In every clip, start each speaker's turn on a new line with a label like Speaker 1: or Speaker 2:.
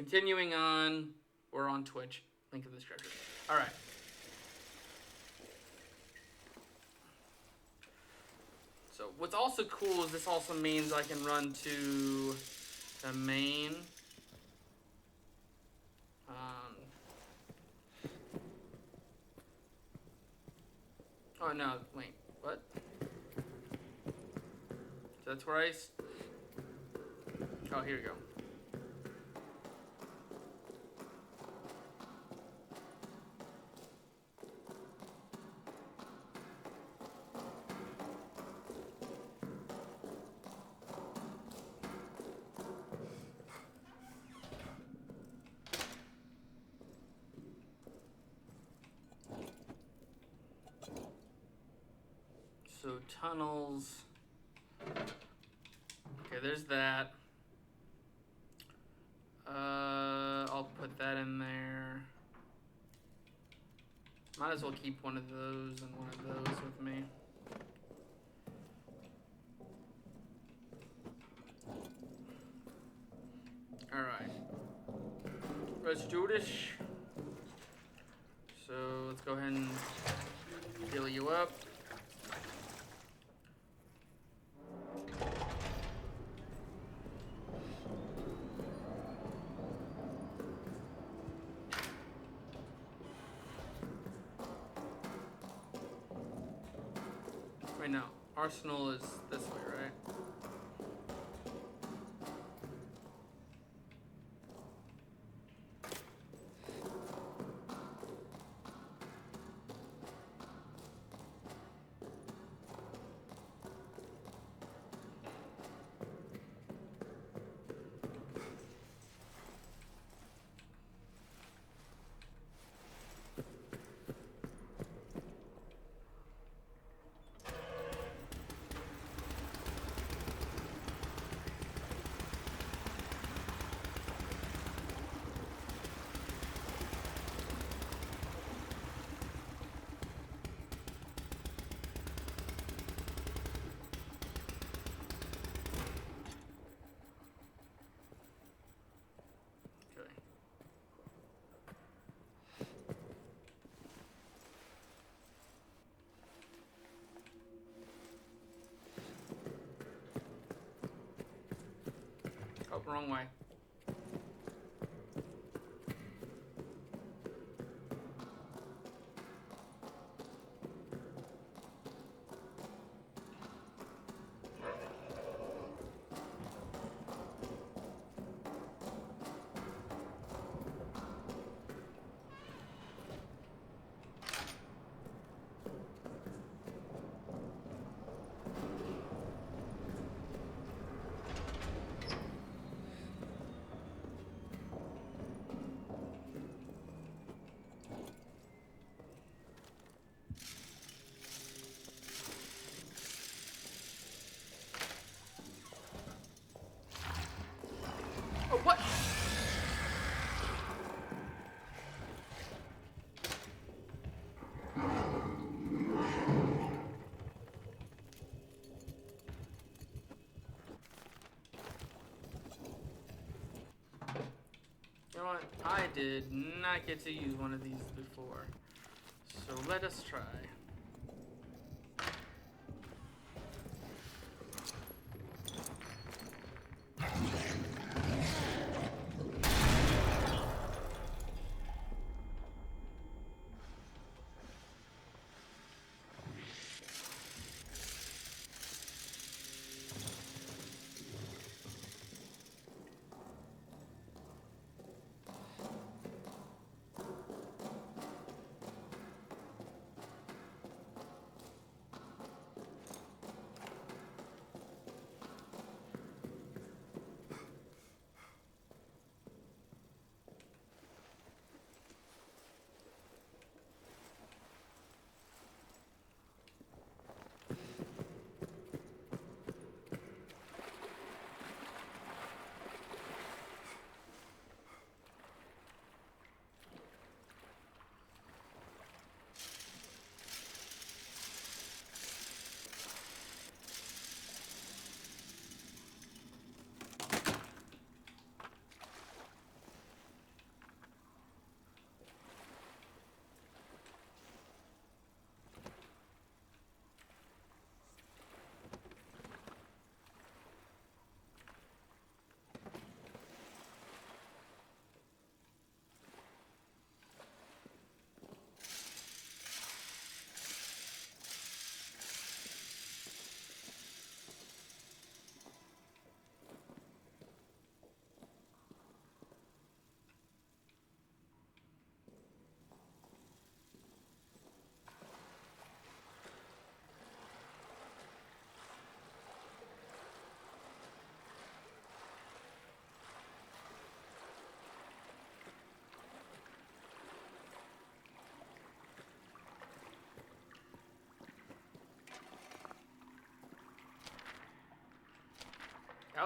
Speaker 1: continuing on, we're on Twitch. Link in the description. All right. So what's also cool is this also means I can run to the main. Oh no, wait, what? So that's where oh, here we go. So tunnels. Okay, there's that. I'll put that in there. Might as well keep one of those and one of those with me. Alright. Let's do this. So let's go ahead and heal you up. Right now, Arsenal is this way, right? Oh, wrong way. Oh, what? You know what? I did not get to use one of these before. So let us try.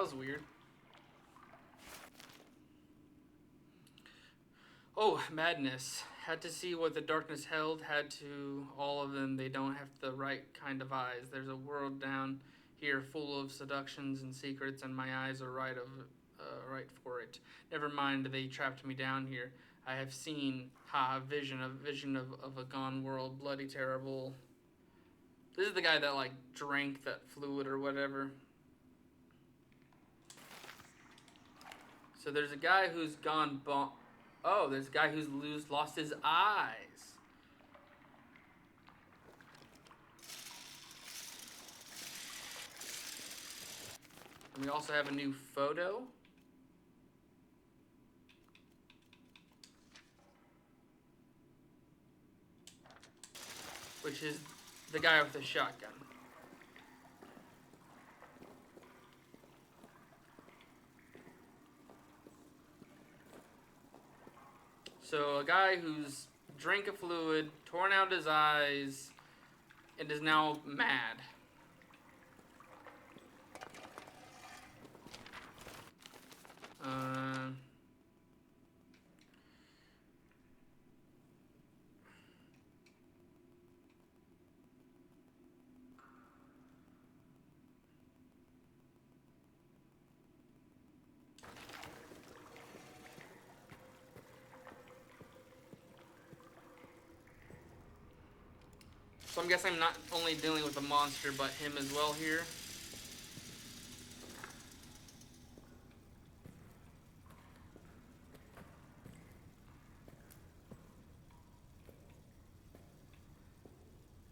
Speaker 1: was weird. Oh, madness. Had to see what the darkness held. Had to all of them. They don't have the right kind of eyes. There's a world down here full of seductions and secrets, and my eyes are right for it. Never mind, they trapped me down here. I have seen a vision of a gone world, bloody terrible. This is the guy that like drank that fluid or whatever. So there's a guy who's gone oh, there's a guy who's lost his eyes. And we also have a new photo. Which is the guy with the shotgun. So a guy who's drank a fluid, torn out his eyes, and is now mad. So I'm guessing I'm not only dealing with a monster, but him as well here.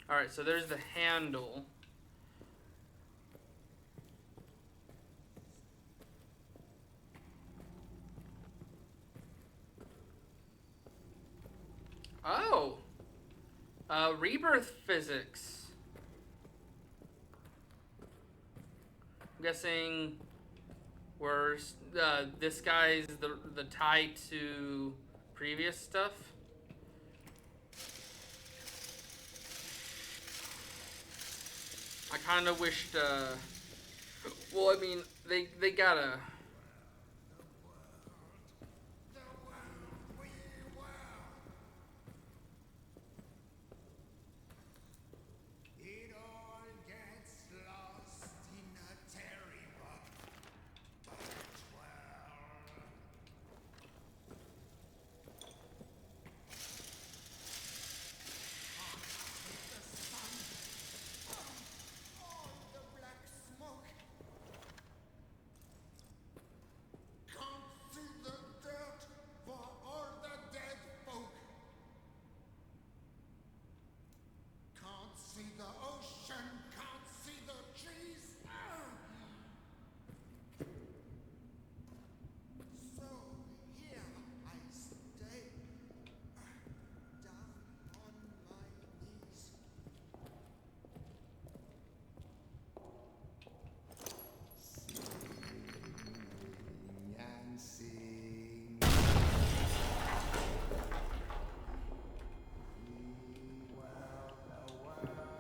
Speaker 1: Alright, so there's the handle. Oh! Rebirth physics. I'm guessing where this guy's the tie to previous stuff. I kind of wished. Well, I mean, they gotta.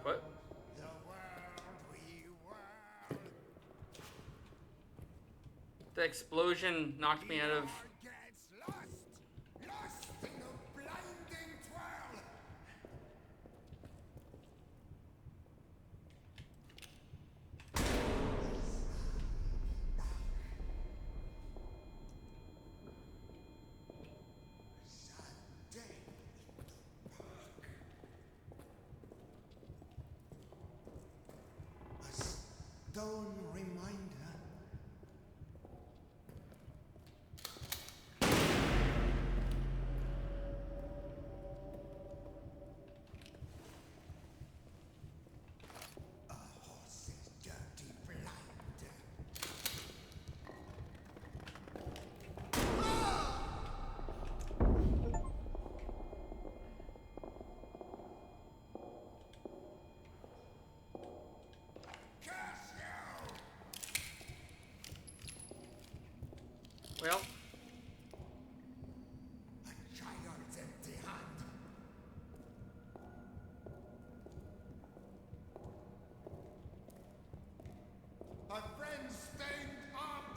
Speaker 1: What? The explosion knocked me out of.
Speaker 2: Stone reminder. A horse's dirty blinder.
Speaker 1: Well.
Speaker 2: A giant's empty hand. A friend's stained arm.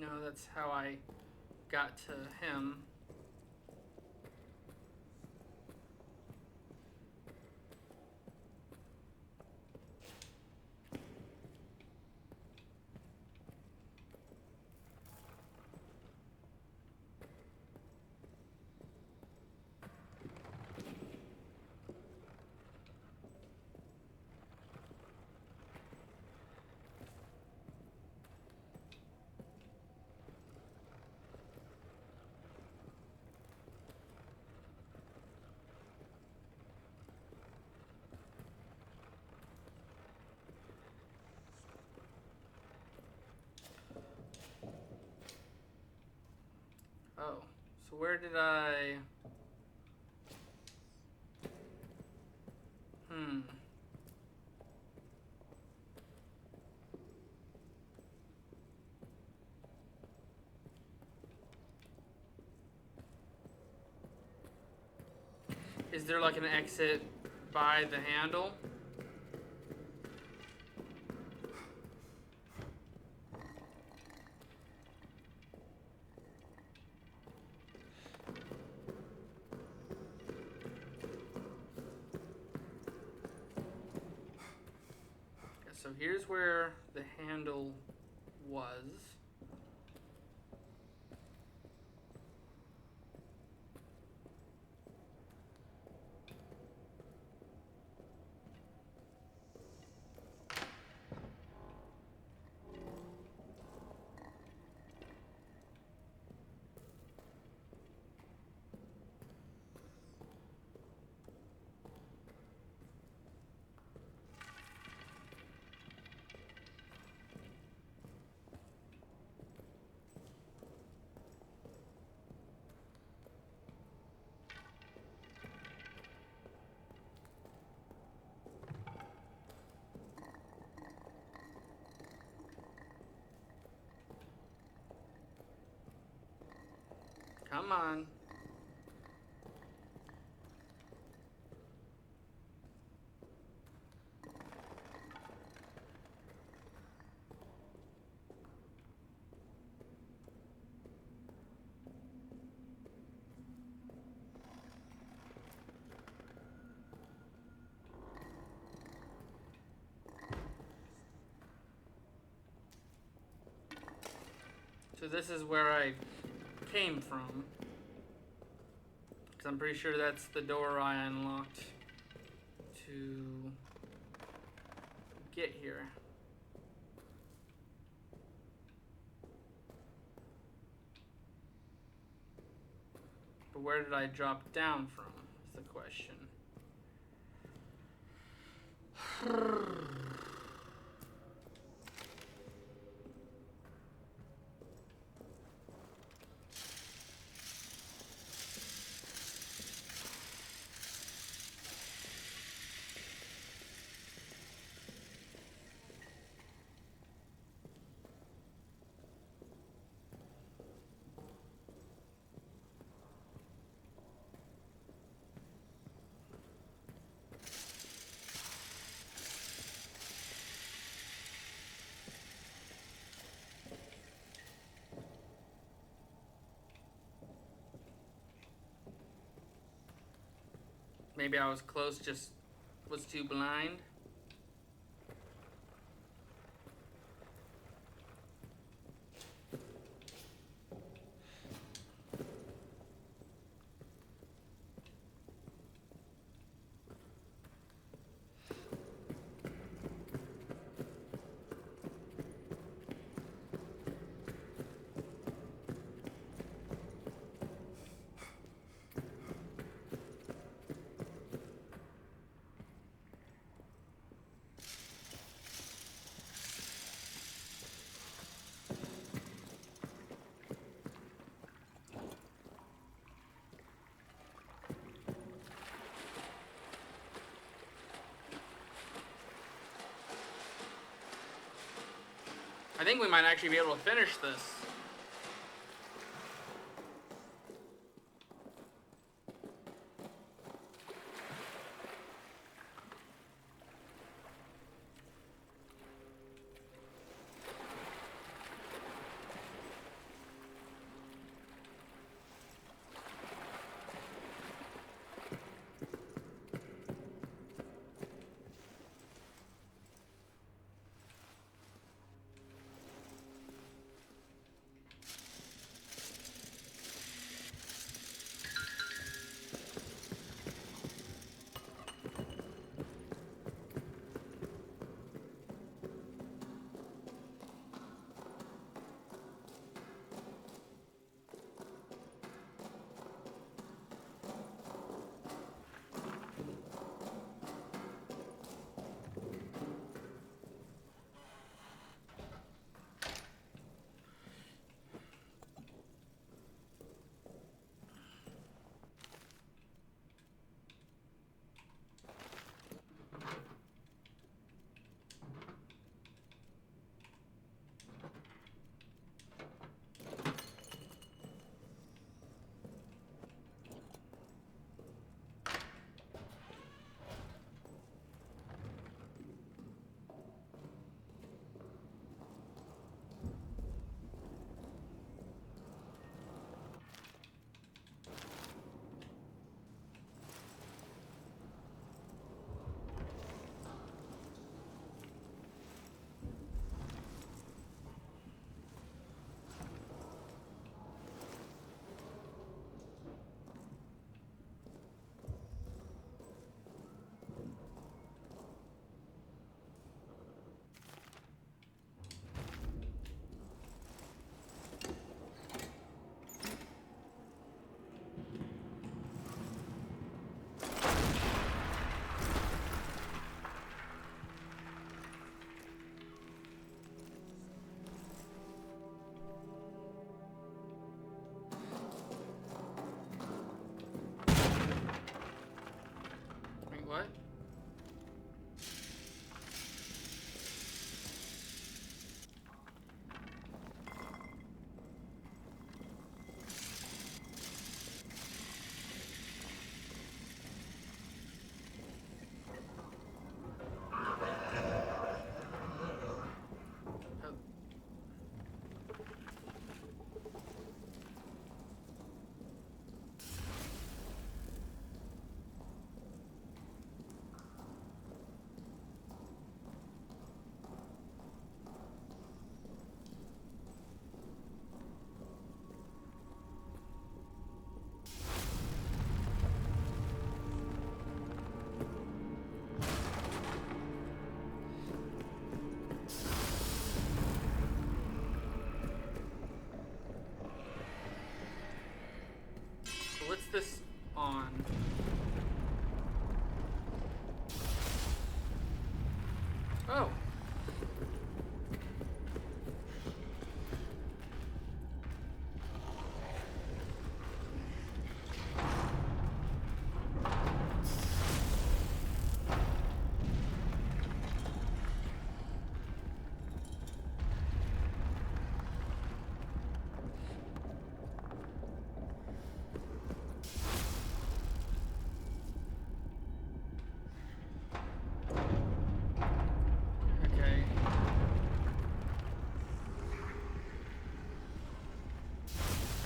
Speaker 1: No, that's how I got to him. Oh, so where did I... Is there like an exit by the handle? So here's where the handle was. Come on. So this is where I came from. Because I'm pretty sure that's the door I unlocked to get here. But where did I drop down from is the question. Maybe I was close, just was too blind. I think we might actually be able to finish this.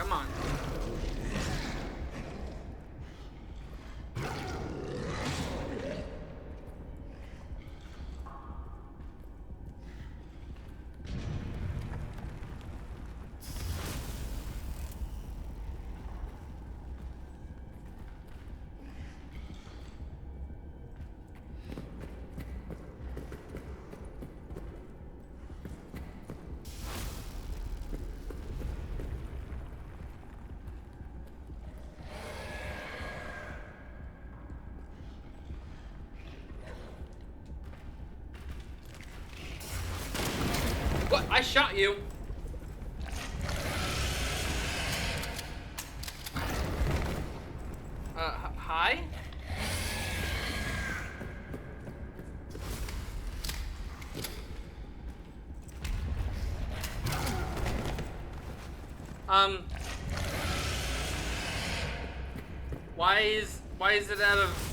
Speaker 1: Come on. What? I shot you. Hi? Why is it out of...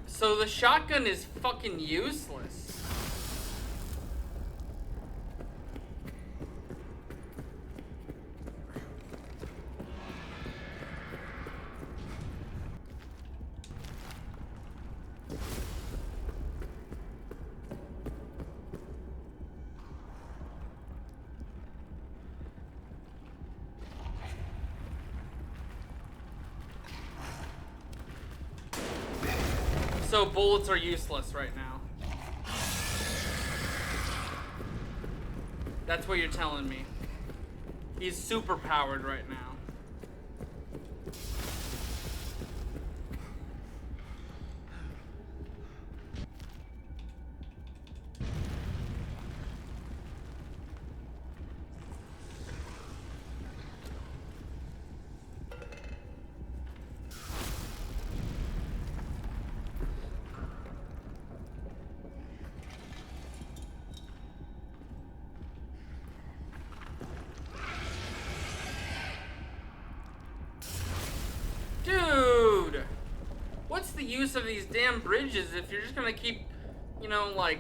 Speaker 1: So the shotgun is fucking useless. So bullets are useless right now. That's what you're telling me. He's super powered right now. Dude! What's the use of these damn bridges if you're just gonna keep, you know, like...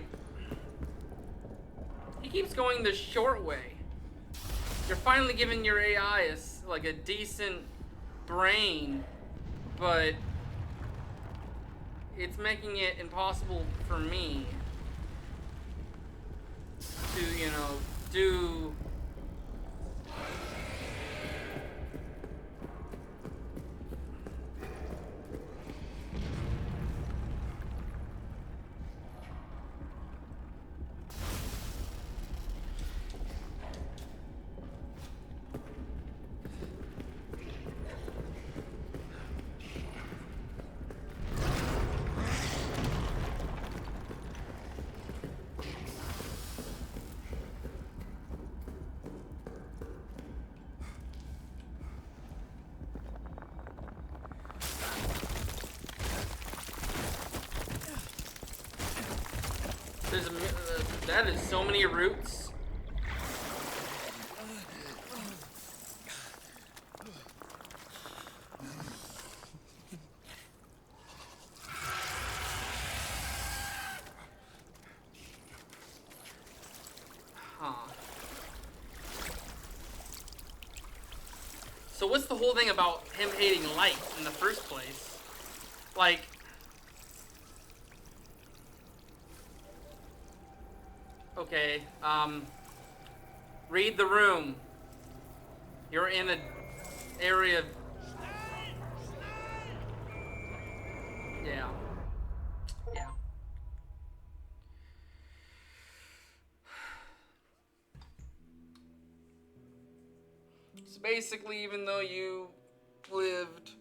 Speaker 1: He keeps going the short way. You're finally giving your AI like a decent brain, but it's making it impossible for me to, you know, do... There's that is so many roots. Huh. So what's the whole thing about him hating light in the first place? Like... Okay, read the room. You're in an area... Yeah. Yeah. So basically, even though you lived...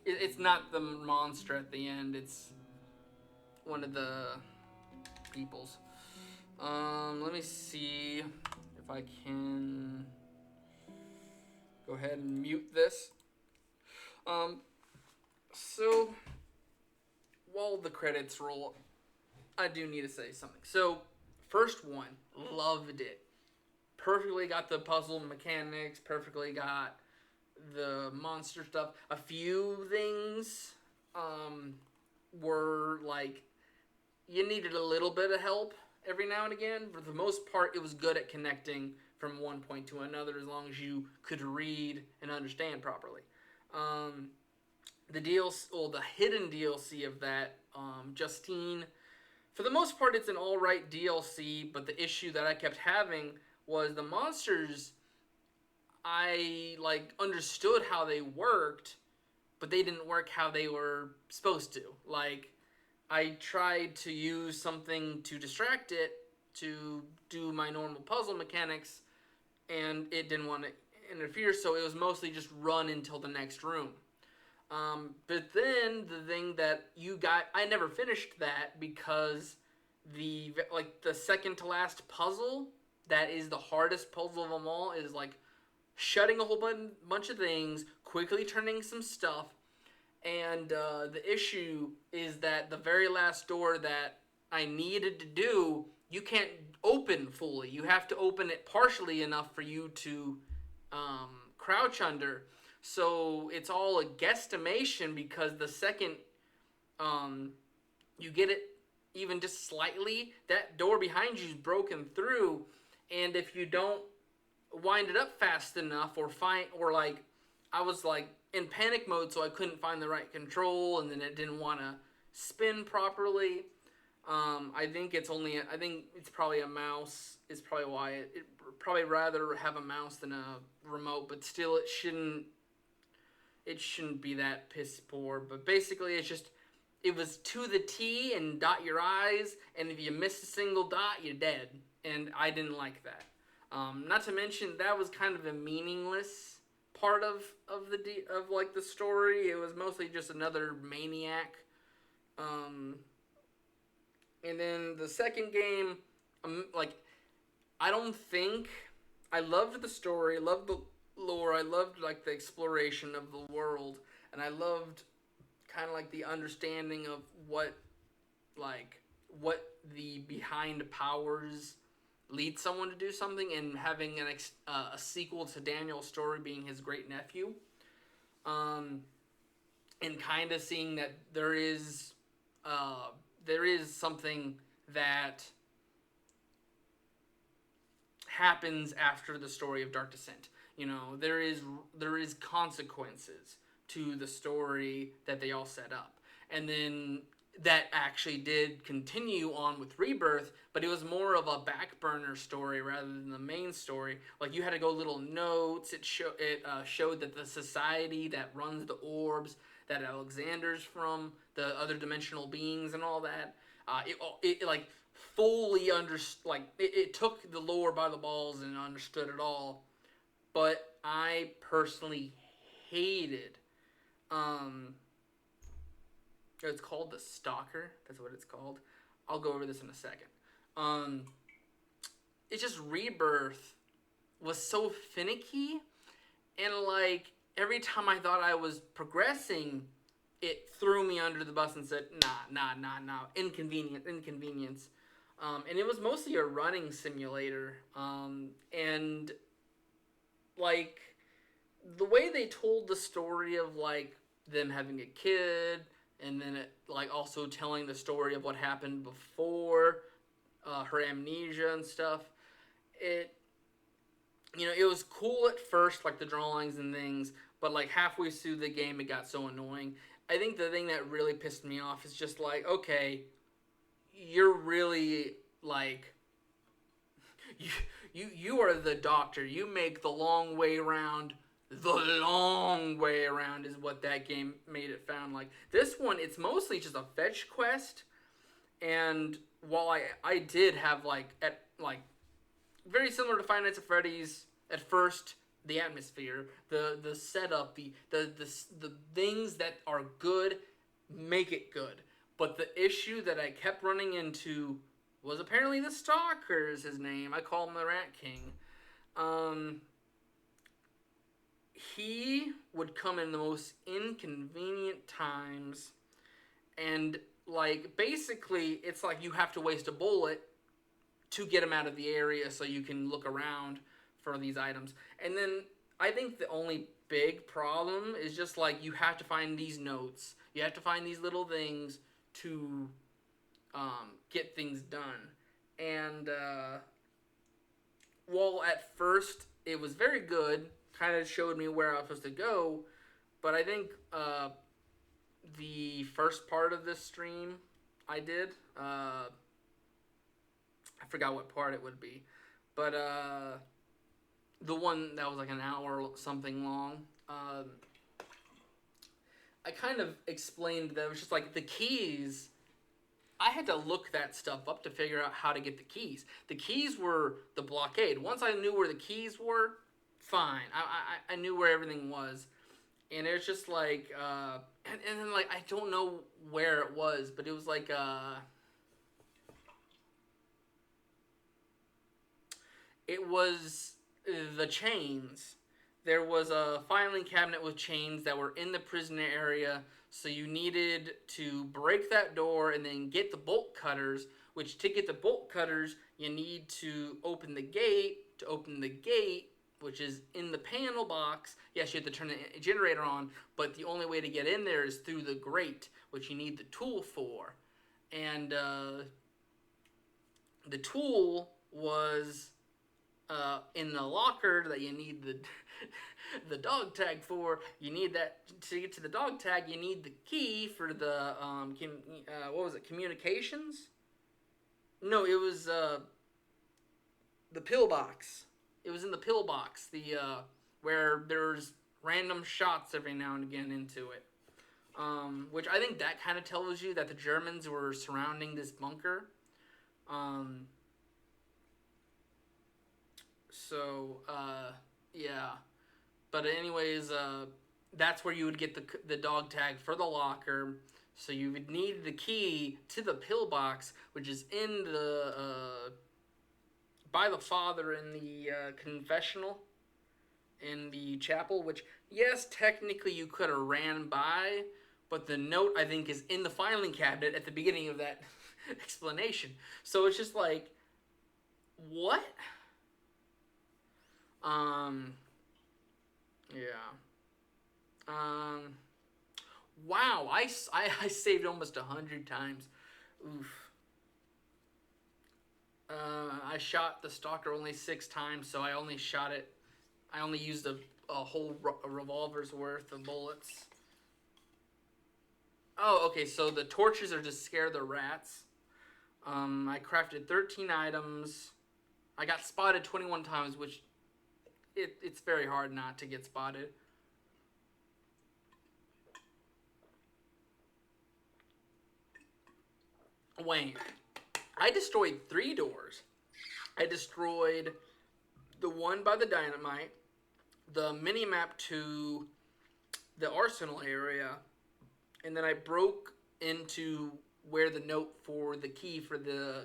Speaker 1: It's not the monster at the end, it's one of the peoples. Let me see if I can go ahead and mute this. So while the credits roll, I do need to say something. So first one, loved it. Perfectly got the puzzle mechanics. Perfectly got the monster stuff. A few things um, were like you needed a little bit of help every now and again. For the most part, it was good at connecting from one point to another as long as you could read and understand properly. Um, the DLC, well, the hidden DLC of that, Justine, for the most part, it's an all right DLC. But the issue that I kept having was the monsters. I like understood how they worked, but they didn't work how they were supposed to. Like I tried to use something to distract it to do my normal puzzle mechanics, and it didn't want to interfere, so it was mostly just run until the next room. But then the thing that you got, I never finished that because the second to last puzzle, that is the hardest puzzle of them all, is like shutting a whole bunch of things, quickly turning some stuff, and the issue is that the very last door that I needed to do, you can't open fully. You have to open it partially enough for you to crouch under. So it's all a guesstimation because the second um, you get it even just slightly, that door behind you is broken through. And if you don't wind it up fast enough or like I was like in panic mode so I couldn't find the right control and then it didn't want to spin properly. I think it's probably a mouse is probably why it probably rather have a mouse than a remote, but still it shouldn't be that piss poor. But basically it was to the T and dot your I's, and if you miss a single dot, you're dead. And I didn't like that. Not to mention that was kind of a meaningless part of like the story. It was mostly just another maniac. Um, and then the second game, like I don't think I loved the story, loved the lore, I loved like the exploration of the world, and I loved kind of like the understanding of like what the behind powers lead someone to do something, and having a sequel to Daniel's story being his great nephew, um, and kind of seeing that uh, there is something that happens after the story of Dark Descent. You know, there is consequences to the story that they all set up, and then that actually did continue on with Rebirth, but it was more of a back burner story rather than the main story. Like you had to go little notes. It showed that the society that runs the orbs, that Alexander's from, the other dimensional beings and all that. It like fully it took the lore by the balls and understood it all. But I personally hated um, it's called the Stalker. That's what it's called. I'll go over this in a second. Um, it's just Rebirth was so finicky, and like every time I thought I was progressing, it threw me under the bus and said, nah, inconvenience. And it was mostly a running simulator. And like the way they told the story of like them having a kid, and then it like also telling the story of what happened before her amnesia and stuff. It it was cool at first, like the drawings and things, but like halfway through the game, it got so annoying. I think the thing that really pissed me off is just like, okay, you're really like you you are the doctor. You make the long way around. The long way around is what that game made it sound like. This one, it's mostly just a fetch quest, and while I did have like very similar to Five Nights at Freddy's at first, the atmosphere, the setup, the things that are good make it good. But the issue that I kept running into was apparently the Stalker is his name. I call him the Rat King. Um, key would come in the most inconvenient times, and like basically it's like you have to waste a bullet to get him out of the area so you can look around for these items. And then I think the only big problem is just like you have to find these notes. You have to find these little things to get things done. And while at first it was very good, kind of showed me where I was supposed to go, but I think the first part of this stream I did, I forgot what part it would be, but the one that was like an hour or something long, I kind of explained that it was just like the keys. I had to look that stuff up to figure out how to get the keys. The keys were the blockade. Once I knew where the keys were, fine. I knew where everything was. And it was just like, and then like, I don't know where it was, but it was like, it was the chains. There was a filing cabinet with chains that were in the prisoner area, so you needed to break that door and then get the bolt cutters, which to get the bolt cutters, you need to open the gate. To open the gate, which is in the panel box, yes, you have to turn the generator on, but the only way to get in there is through the grate, which you need the tool for. And the tool was in the locker that you need the the dog tag for. You need that to get to the dog tag. You need the key for the what was it? Communications? No, it was the pillbox. It was in the pillbox. The where there's random shots every now and again into it. Which I think that kind of tells you that the Germans were surrounding this bunker. Um, So, yeah. But anyways, that's where you would get the dog tag for the locker. So you would need the key to the pillbox, which is in the by the father in the confessional in the chapel. Which yes, technically you could have ran by, but the note I think is in the filing cabinet at the beginning of that explanation. So it's just like, what? Yeah. Wow, I saved almost 100 times. Oof. I shot the stalker only 6 times, so I only shot it. I only used a whole revolver's worth of bullets. Oh, okay, so the torches are to scare the rats. I crafted 13 items. I got spotted 21 times, which it's very hard not to get spotted. Wait, I destroyed 3 doors. I destroyed the one by the dynamite, the mini map to the arsenal area, and then I broke into where the note for the key for the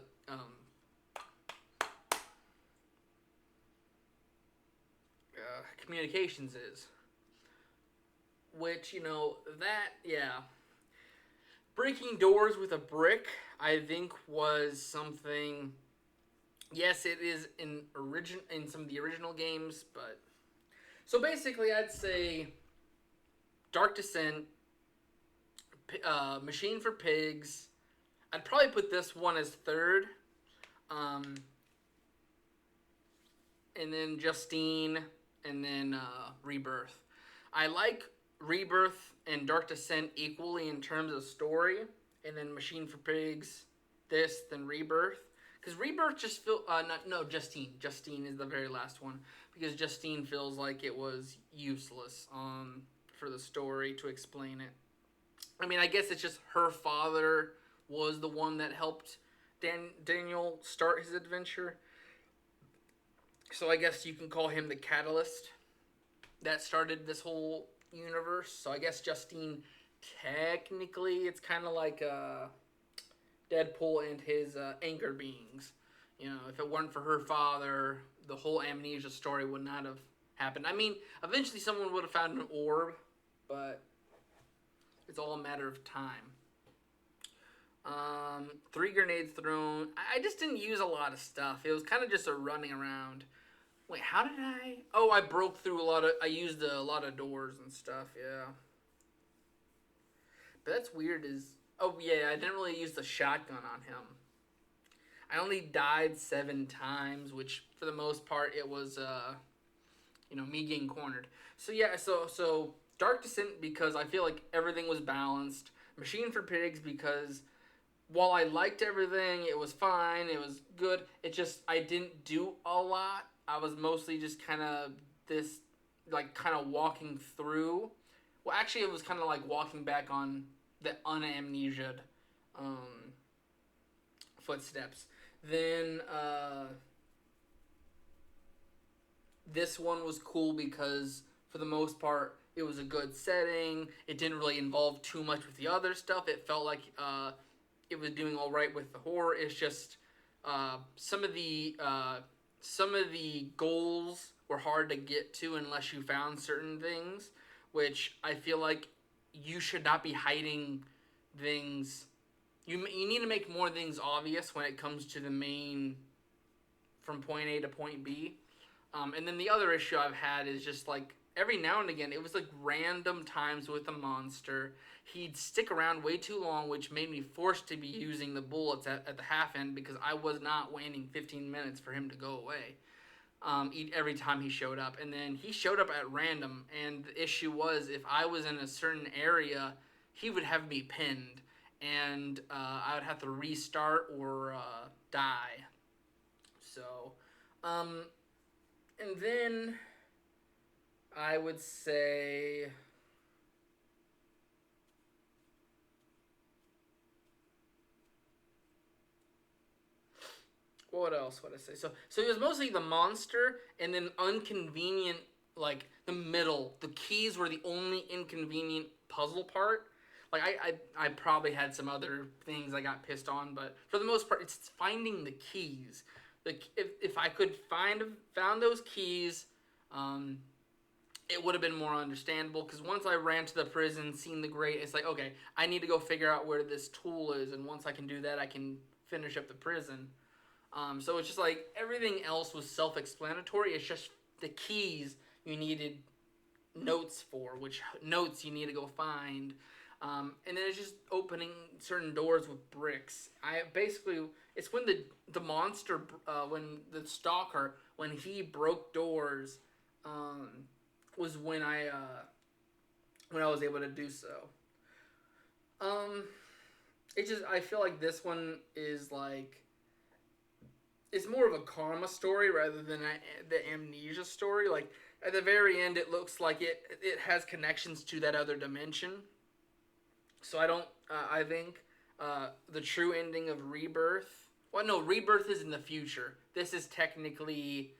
Speaker 1: communications is. Which, yeah. Breaking doors with a brick, I think, was something. Yes, it is in some of the original games, but so basically, I'd say Dark Descent, Machine for Pigs. I'd probably put this one as third, um, and then Justine, and then Rebirth. I like Rebirth and Dark Descent equally in terms of story, and then Machine for Pigs, this, then Rebirth. Because Rebirth just feel no, Justine. Justine is the very last one, because Justine feels like it was useless for the story to explain it. I mean, I guess it's just her father was the one that helped Daniel start his adventure. So I guess you can call him the catalyst that started this whole universe. So I guess Justine, technically, it's kind of like Deadpool and his anchor beings. If it weren't for her father, the whole Amnesia story would not have happened. I mean, eventually someone would have found an orb, but it's all a matter of time. 3 grenades thrown. I just didn't use a lot of stuff. It was kind of just a running around. Wait, how did I? Oh, I broke through a lot of. I used a lot of doors and stuff. Yeah, but that's weird. Is oh yeah, I didn't really use the shotgun on him. I only died 7 times, which for the most part it was me getting cornered. So yeah, so Dark Descent because I feel like everything was balanced. Machine for Pigs because while I liked everything, it was fine, it was good. It just I didn't do a lot. I was mostly just kind of this like kind of walking through. Well, actually, it was kind of like walking back on the unamnesiaed um, footsteps. Then this one was cool because for the most part it was a good setting. It didn't really involve too much with the other stuff. It felt like it was doing all right with the horror. It's just some of the goals were hard to get to unless you found certain things, which I feel like you should not be hiding things. You need to make more things obvious when it comes to the main from point A to point B. And then the other issue I've had is just like every now and again, it was like random times with a monster. He'd stick around way too long, which made me forced to be using the bullets at the half end because I was not waiting 15 minutes for him to go away. Every time he showed up. And then he showed up at random, and the issue was if I was in a certain area, he would have me pinned, and I would have to restart or die. So, um, and then I would say what else would I say? So it was mostly the monster and then inconvenient like the middle. The keys were the only inconvenient puzzle part. Like I probably had some other things I got pissed on, but for the most part, it's finding the keys. Like if I could found those keys, um, it would have been more understandable because once I ran to the prison, seen the grate, it's like, okay, I need to go figure out where this tool is, and once I can do that, I can finish up the prison. So it's just like everything else was self-explanatory. It's just the keys you needed notes for, which notes you need to go find. And then it's just opening certain doors with bricks. I basically it's when the monster when the stalker when he broke doors um, was when I was able to do so. Um, it just I feel like this one is like it's more of a karma story rather than the amnesia story. Like at the very end, it looks like it has connections to that other dimension. So I don't. I think the true ending of Rebirth. Well, no, Rebirth is in the future. This is technically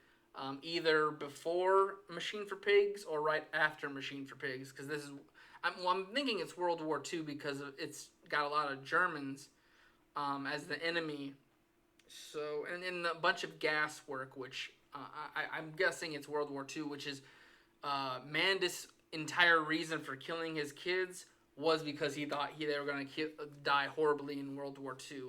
Speaker 1: either before Machine for Pigs or right after Machine for Pigs because this is. I'm thinking it's World War II because it's got a lot of Germans as the enemy. So and a bunch of gas work, which I'm guessing it's World War II, which is Mandis' entire reason for killing his kids was because he thought they were going to die horribly in World War II.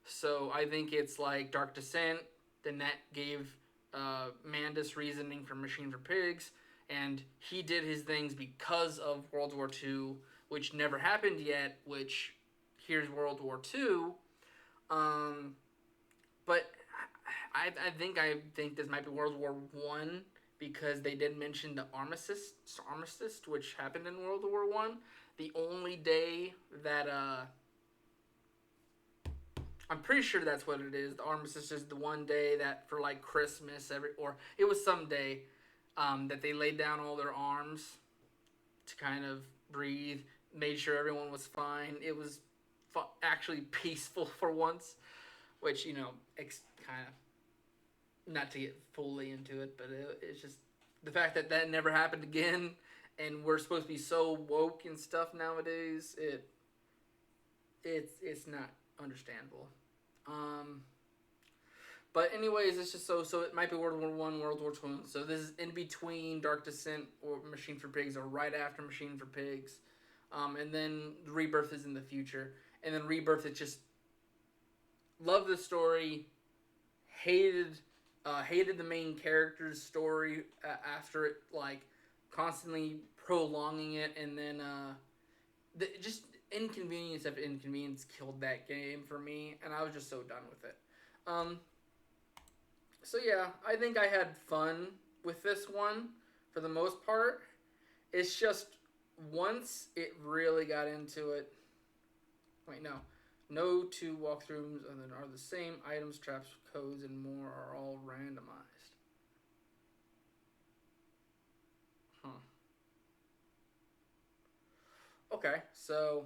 Speaker 1: So I think it's like Dark Descent. Then that gave Mandis reasoning for Machine for Pigs, and he did his things because of World War II, which never happened yet. Which here's World War II. But I think this might be World War One because they did mention the armistice, which happened in World War One. The only day that I'm pretty sure that's what it is. The armistice is the one day that for like Christmas or it was some day that they laid down all their arms to kind of breathe, made sure everyone was fine. It was actually peaceful for once, which kind of not to get fully into it, but it's just the fact that never happened again, and we're supposed to be so woke and stuff nowadays. It's not understandable. But anyways, it's just so it might be World War One, World War Two. So this is in between Dark Descent or Machine for Pigs, or right after Machine for Pigs, and then Rebirth is in the future, and then Rebirth is just love the story, hated hated the main character's story after it, like constantly prolonging it, and then just inconvenience after inconvenience killed that game for me, and I was just so done with it. Um, so yeah, I think I had fun with this one for the most part. It's just once it really got into it. Wait, no. No two walkthroughs and then are the same. Items, traps, codes, and more are all randomized. Huh. Okay, so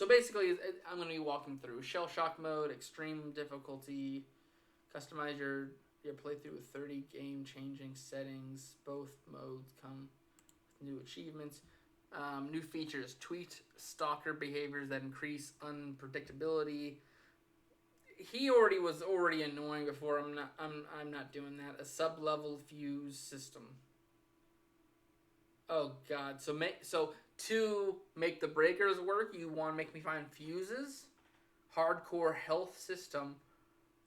Speaker 1: basically, I'm going to be walking through shell shock mode, extreme difficulty, customize your playthrough with 30 game changing settings. Both modes come with new achievements. New features: tweet stalker behaviors that increase unpredictability. He already was annoying before. I'm not doing that. A sub level fuse system. Oh God. So to make the breakers work, you want to make me find fuses. Hardcore health system.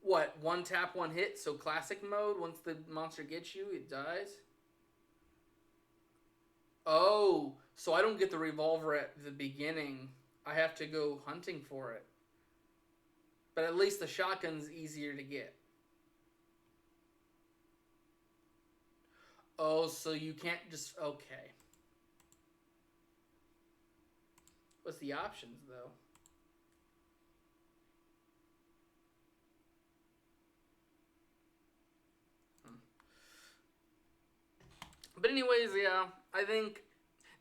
Speaker 1: What? One tap, one hit. So classic mode. Once the monster gets you, it dies. Oh, so I don't get the revolver at the beginning. I have to go hunting for it. But at least the shotgun's easier to get. Oh, so you can't just... Okay. What's the options, though? But anyways, yeah, I think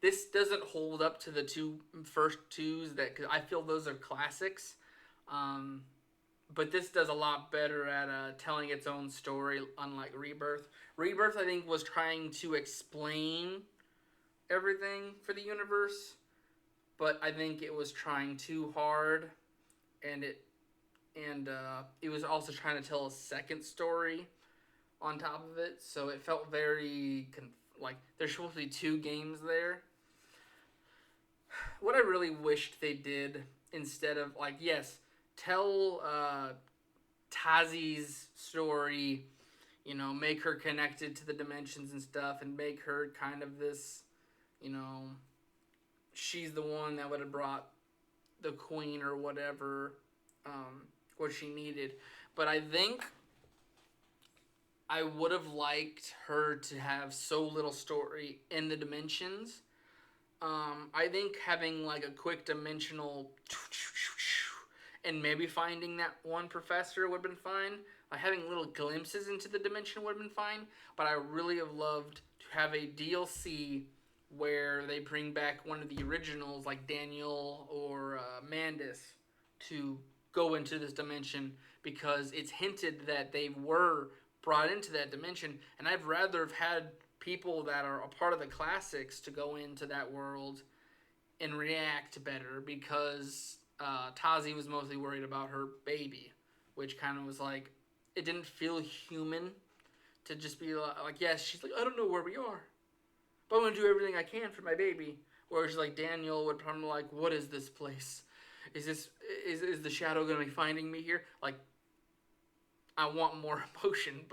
Speaker 1: this doesn't hold up to the first twos that, cause I feel those are classics. Um, but this does a lot better at telling its own story, unlike Rebirth. Rebirth, I think, was trying to explain everything for the universe, but I think it was trying too hard, and it was also trying to tell a second story on top of it, so it felt very like there's supposed to be two games there. What I really wished they did, instead of, like, yes, tell Tazi's story, make her connected to the dimensions and stuff, and make her kind of this, you know, she's the one that would have brought the queen or whatever, what she needed. But I think I would have liked her to have so little story in the dimensions. I think having like a quick dimensional and maybe finding that one professor would have been fine. Like having little glimpses into the dimension would have been fine. But I really have loved to have a DLC where they bring back one of the originals, like Daniel or Mandus, to go into this dimension, because it's hinted that they were brought into that dimension, and I'd rather have had people that are a part of the classics to go into that world and react better, because Tazi was mostly worried about her baby, which kind of was like, it didn't feel human to just be like, yes, she's like, I don't know where we are, but I'm going to do everything I can for my baby. Whereas like Daniel would probably like, what is this place? Is the shadow going to be finding me here? Like, I want more emotion,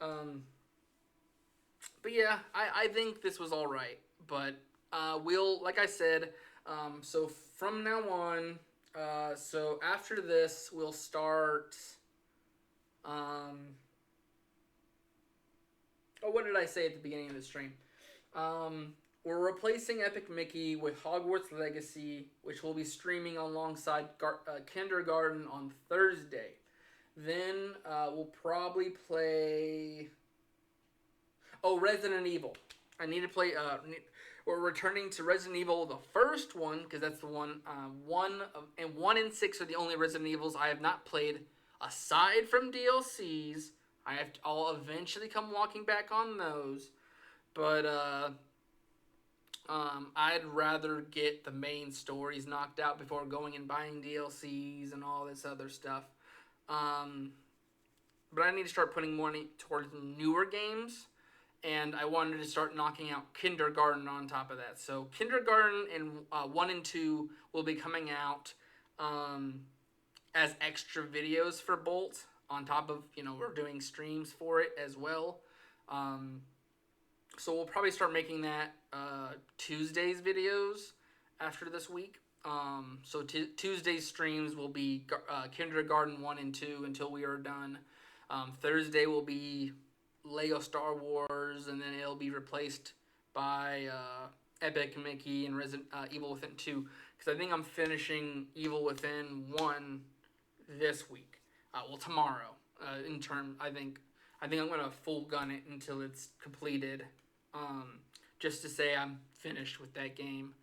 Speaker 1: um, but yeah, I think this was all right. But we'll, like I said, so from now on, so after this, we'll start. Oh, what did I say at the beginning of the stream? We're replacing Epic Mickey with Hogwarts Legacy, which will be streaming alongside Kindergarten on Thursday. Then we'll probably play. Oh, Resident Evil. I need to play. We're returning to Resident Evil, the first one, because that's the one. And 1 and 6 are the only Resident Evils I have not played, aside from DLCs. I'll eventually come walking back on those, but I'd rather get the main stories knocked out before going and buying DLCs and all this other stuff. Um, but I need to start putting money towards newer games, and I wanted to start knocking out Kindergarten on top of that. So Kindergarten and 1 and 2 will be coming out um, as extra videos for B.O.L.T. on top of, we're doing streams for it as well. So we'll probably start making that Tuesdays videos after this week. So Tuesday's streams will be Kindergarten 1 and 2 until we are done. Thursday will be Lego Star Wars, and then it'll be replaced by Epic Mickey and Evil Within 2. Because I think I'm finishing Evil Within 1 this week. Tomorrow. I think I'm gonna full gun it until it's completed. Just to say I'm finished with that game.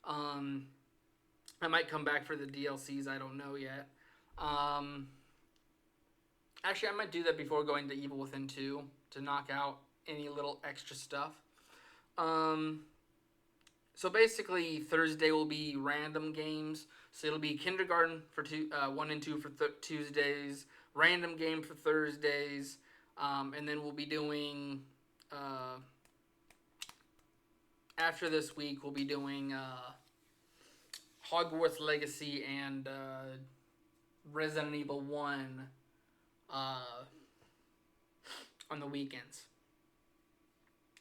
Speaker 1: I might come back for the DLCs. I don't know yet. Actually, I might do that before going to Evil Within 2 to knock out any little extra stuff. So basically, Thursday will be random games. So it'll be Kindergarten for 1 and 2 for Tuesdays, random game for Thursdays, and then we'll be doing after this week we'll be doing Hogwarts Legacy and Resident Evil 1 on the weekends.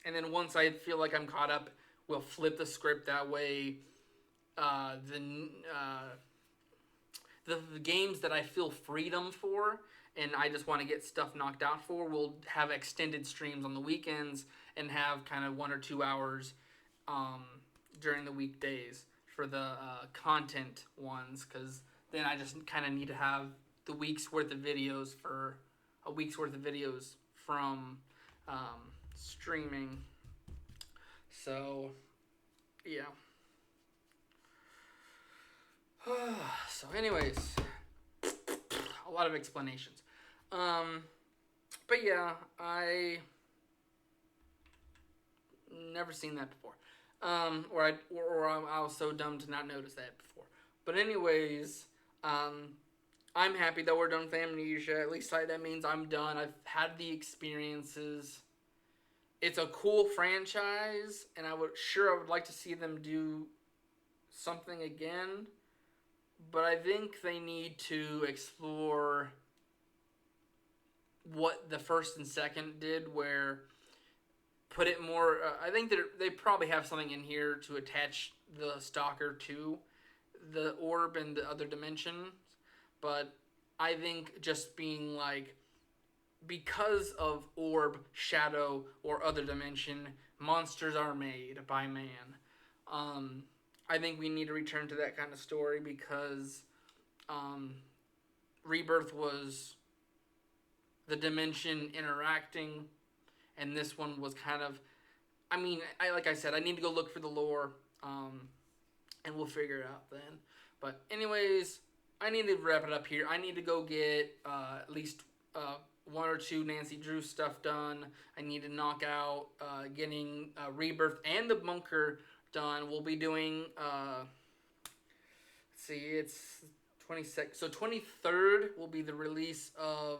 Speaker 1: And then once I feel like I'm caught up, we'll flip the script that way. The games that I feel freedom for and I just want to get stuff knocked out for, we'll have extended streams on the weekends and have kind of 1 or 2 hours during the weekdays for the content ones, because then I just kind of need to have the week's worth of videos for a week's worth of videos from streaming. So, yeah. So, anyways, a lot of explanations. But yeah, I never seen that before. Or I was so dumb to not notice that before. But anyways, I'm happy that we're done with Amnesia. At least that means I'm done. I've had the experiences. It's a cool franchise, and I would like to see them do something again. But I think they need to explore what the first and second did, where put it more. I think that they probably have something in here to attach the Stalker to the orb and the other dimensions. But I think just being like, because of orb, shadow, or other dimension, monsters are made by man. I think we need to return to that kind of story, because Rebirth was the dimension interacting, and this one was kind of, like I said, I need to go look for the lore, and we'll figure it out then. But anyways, I need to wrap it up here. I need to go get at least 1 or 2 Nancy Drew stuff done. I need to knock out getting Rebirth and the bunker done. We'll be doing, it's 22nd. So 23rd will be the release of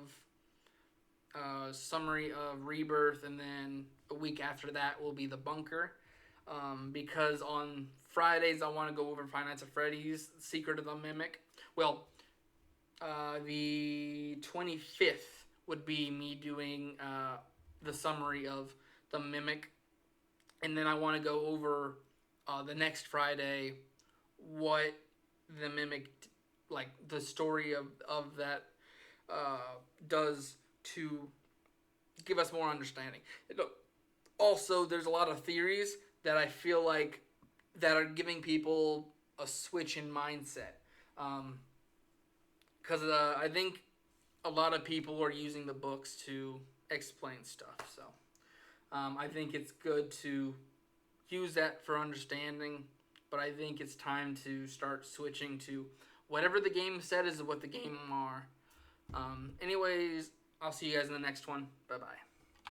Speaker 1: summary of Rebirth, and then a week after that will be the bunker. Because on Fridays I want to go over Five Nights at Freddy's Secret of the Mimic. Well, the 25th would be me doing the summary of the Mimic, and then I want to go over the next Friday what the Mimic, like the story of that does to give us more understanding. Also, there's a lot of theories that I feel like that are giving people a switch in mindset. Because I think a lot of people are using the books to explain stuff. So I think it's good to use that for understanding, but I think it's time to start switching to whatever the game said is what the game are. Anyways, I'll see you guys in the next one. Bye-bye.